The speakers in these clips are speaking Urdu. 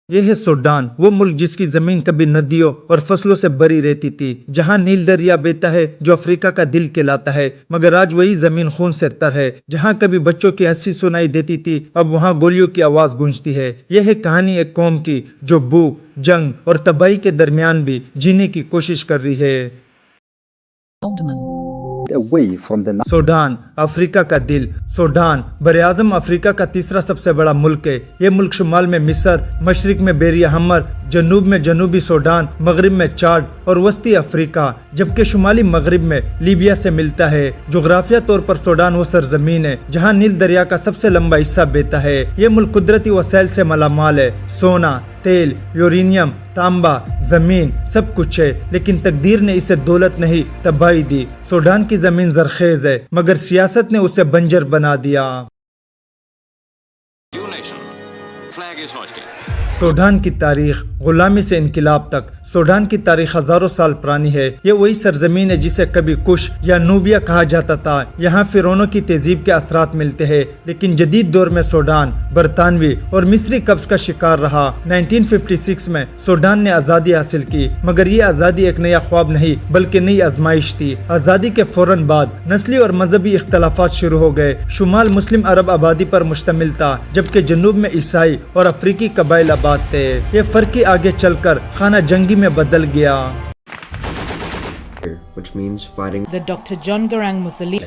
یہ ہے سوڈان، وہ ملک جس کی زمین کبھی ندیوں اور فصلوں سے بھری رہتی تھی، جہاں نیل دریا بہتا ہے جو افریقہ کا دل کہلاتا ہے، مگر آج وہی زمین خون سے تر ہے۔ جہاں کبھی بچوں کی ہنسی سنائی دیتی تھی، اب وہاں گولیوں کی آواز گونجتی ہے۔ یہ ہے کہانی ایک قوم کی جو بھوک، جنگ اور تباہی کے درمیان بھی جینے کی کوشش کر رہی ہے۔ سوڈان، افریقہ کا دل۔ سوڈان براعظم افریقہ کا تیسرا سب سے بڑا ملک ہے۔ یہ ملک شمال میں مصر، مشرق میں بحیرہ احمر، جنوب میں جنوبی سوڈان، مغرب میں چاڈ اور وسطی افریقہ، جبکہ شمالی مغرب میں لیبیا سے ملتا ہے۔ جغرافیہ طور پر سوڈان وہ سرزمین ہے جہاں نیل دریا کا سب سے لمبا حصہ بہتا ہے۔ یہ ملک قدرتی وسائل سے مالا مال ہے۔ سونا، تیل، یورینیم، تانبا، زمین سب کچھ ہے، لیکن تقدیر نے اسے دولت نہیں تباہی دی۔ سوڈان کی زمین زرخیز ہے، مگر سیاست نے اسے بنجر بنا دیا۔ سوڈان کی تاریخ غلامی سے انقلاب تک۔ سوڈان کی تاریخ ہزاروں سال پرانی ہے۔ یہ وہی سرزمین ہے جسے کبھی کش یا نوبیا کہا جاتا تھا۔ یہاں فرعونوں کی تہذیب کے اثرات ملتے ہیں، لیکن جدید دور میں سوڈان برطانوی اور مصری قبض کا شکار رہا۔ 1956 میں سوڈان نے آزادی حاصل کی، مگر یہ آزادی ایک نیا خواب نہیں بلکہ نئی آزمائش تھی۔ آزادی کے فوراً بعد نسلی اور مذہبی اختلافات شروع ہو گئے۔ شمال مسلم عرب آبادی پر مشتمل تھا، جبکہ جنوب میں عیسائی اور افریقی قبائل آباد تھے۔ یہ فرقی آگے چل کر خانہ جنگی میں بدل گیا۔ The Dr. John Garang Mussoli.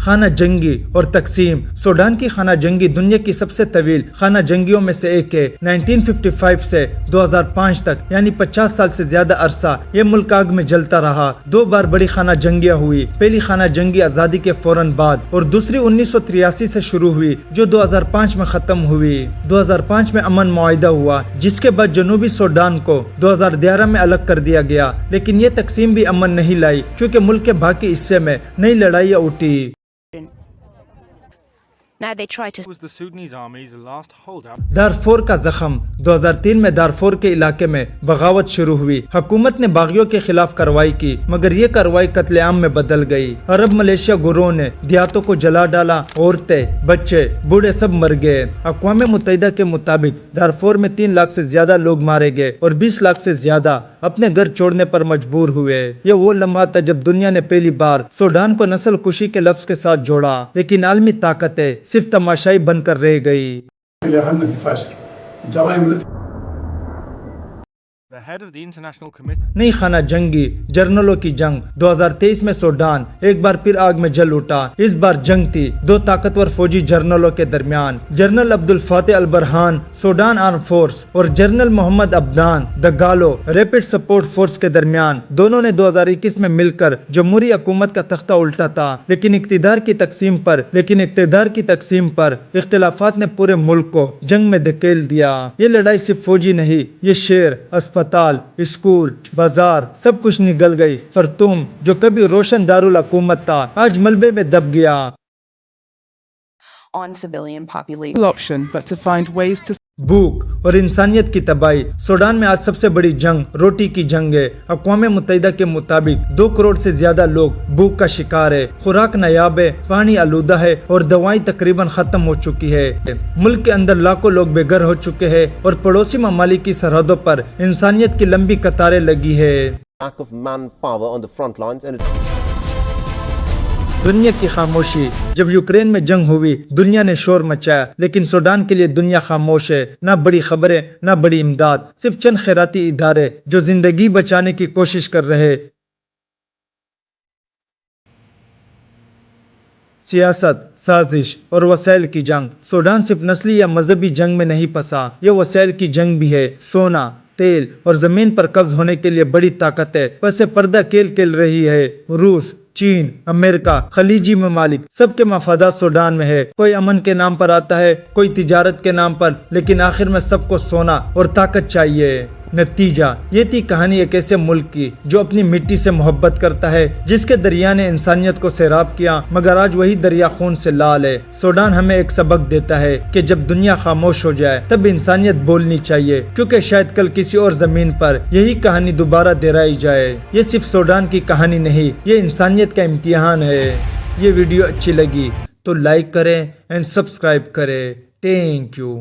خانہ جنگی اور تقسیم۔ سوڈان کی خانہ جنگی دنیا کی سب سے طویل خانہ جنگیوں میں سے ایک ہے۔ 1955 سے 2005 تک یعنی 50 سال سے زیادہ عرصہ یہ ملک آگ میں جلتا رہا۔ 2 بار بڑی خانہ جنگیاں ہوئی۔ پہلی خانہ جنگی آزادی کے فوراً بعد اور دوسری 1983 سے شروع ہوئی جو 2005 میں ختم ہوئی۔ 2005 میں امن معاہدہ ہوا، جس کے بعد جنوبی سوڈان کو 2011 میں الگ کر دیا گیا، لیکن یہ تقسیم بھی امن نہیں لائی کیونکہ ملک کے باقی حصے میں نئی لڑائیاں اٹھی۔ Now they try to was the Sudanese army's last holdout. Darfur کا زخم۔ 2003 میں دارفور کے علاقے میں بغاوت شروع ہوئی۔ حکومت نے باغیوں کے خلاف کارروائی کی، مگر یہ کارروائی قتل عام میں بدل گئی۔ عرب ملیشیا گروہ نے دیہاتوں کو جلا ڈالا، عورتیں، بچے، بوڑھے سب مر گئے۔ اقوام متحدہ کے مطابق دارفور میں 3 لاکھ سے زیادہ لوگ مارے گئے اور 20 لاکھ سے زیادہ اپنے گھر چھوڑنے پر مجبور ہوئے۔ یہ وہ لمحہ تھا جب دنیا نے پہلی بار سوڈان کو نسل کشی کے لفظ کے ساتھ جوڑا، لیکن عالمی طاقتیں صرف تماشائی بن کر رہ گئی۔ The head of the International Committee نئی خانہ جنگی، جرنلوں کی جنگ۔ 2023 میں سوڈان ایک بار پھر آگ میں جل اٹھا۔ اس بار جنگ تھی 2 طاقتور فوجی جرنلوں کے درمیان، general Abdel Fattah al-Burhan Sudan armed force اور جنرل محمد عبدان دگالو ریپڈ سپورٹ فورس کے درمیان۔ دونوں نے 2021 میں مل کر جمہوری حکومت کا تختہ الٹا تھا، لیکن اقتدار کی تقسیم پر اختلافات نے پورے ملک کو جنگ میں دھکیل دیا۔ یہ لڑائی صرف فوجی نہیں، یہ شہر، اسپتال، اسکول، بازار سب کچھ نگل گئی۔ خرطوم جو کبھی روشن دارالحکومت تھا آج ملبے میں دب گیا۔ on civilian population. option but to find ways to بھوک اور انسانیت کی تباہی۔ سوڈان میں آج سب سے بڑی جنگ روٹی کی جنگ ہے۔ اقوام متحدہ کے مطابق 2 کروڑ سے زیادہ لوگ بھوک کا شکار ہے۔ خوراک نایاب ہے، پانی آلودہ ہے اور دوائیں تقریباً ختم ہو چکی ہے۔ ملک کے اندر لاکھوں لوگ بے گھر ہو چکے ہیں اور پڑوسی ممالک کی سرحدوں پر انسانیت کی لمبی قطاریں لگی ہے۔ lack of manpower on the front lines and it's دنیا کی خاموشی۔ جب یوکرین میں جنگ ہوئی دنیا نے شور مچایا، لیکن سوڈان کے لیے دنیا خاموش ہے۔ نہ بڑی خبریں، نہ بڑی امداد، صرف چند خیراتی ادارے جو زندگی بچانے کی کوشش کر رہے۔ سیاست، سازش اور وسائل کی جنگ۔ سوڈان صرف نسلی یا مذہبی جنگ میں نہیں پھنسا، یہ وسائل کی جنگ بھی ہے۔ سونا، تیل اور زمین پر قبض ہونے کے لیے بڑی طاقت ہے، پس پردہ کھیل رہی ہے۔ روس، چین، امریکہ، خلیجی ممالک سب کے مفادات سوڈان میں ہے۔ کوئی امن کے نام پر آتا ہے، کوئی تجارت کے نام پر، لیکن آخر میں سب کو سونا اور طاقت چاہیے۔ نتیجہ یہ تھی کہانی ایک ایسے ملک کی جو اپنی مٹی سے محبت کرتا ہے، جس کے دریا نے انسانیت کو سیراب کیا، مگر آج وہی دریا خون سے لال ہے۔ سوڈان ہمیں ایک سبق دیتا ہے کہ جب دنیا خاموش ہو جائے تب انسانیت بولنی چاہیے، کیونکہ شاید کل کسی اور زمین پر یہی کہانی دوبارہ دہرائی جائے۔ یہ صرف سوڈان کی کہانی نہیں، یہ انسانیت کا امتحان ہے۔ یہ ویڈیو اچھی لگی تو لائک کریں اینڈ سبسکرائب کریں۔ Thank you.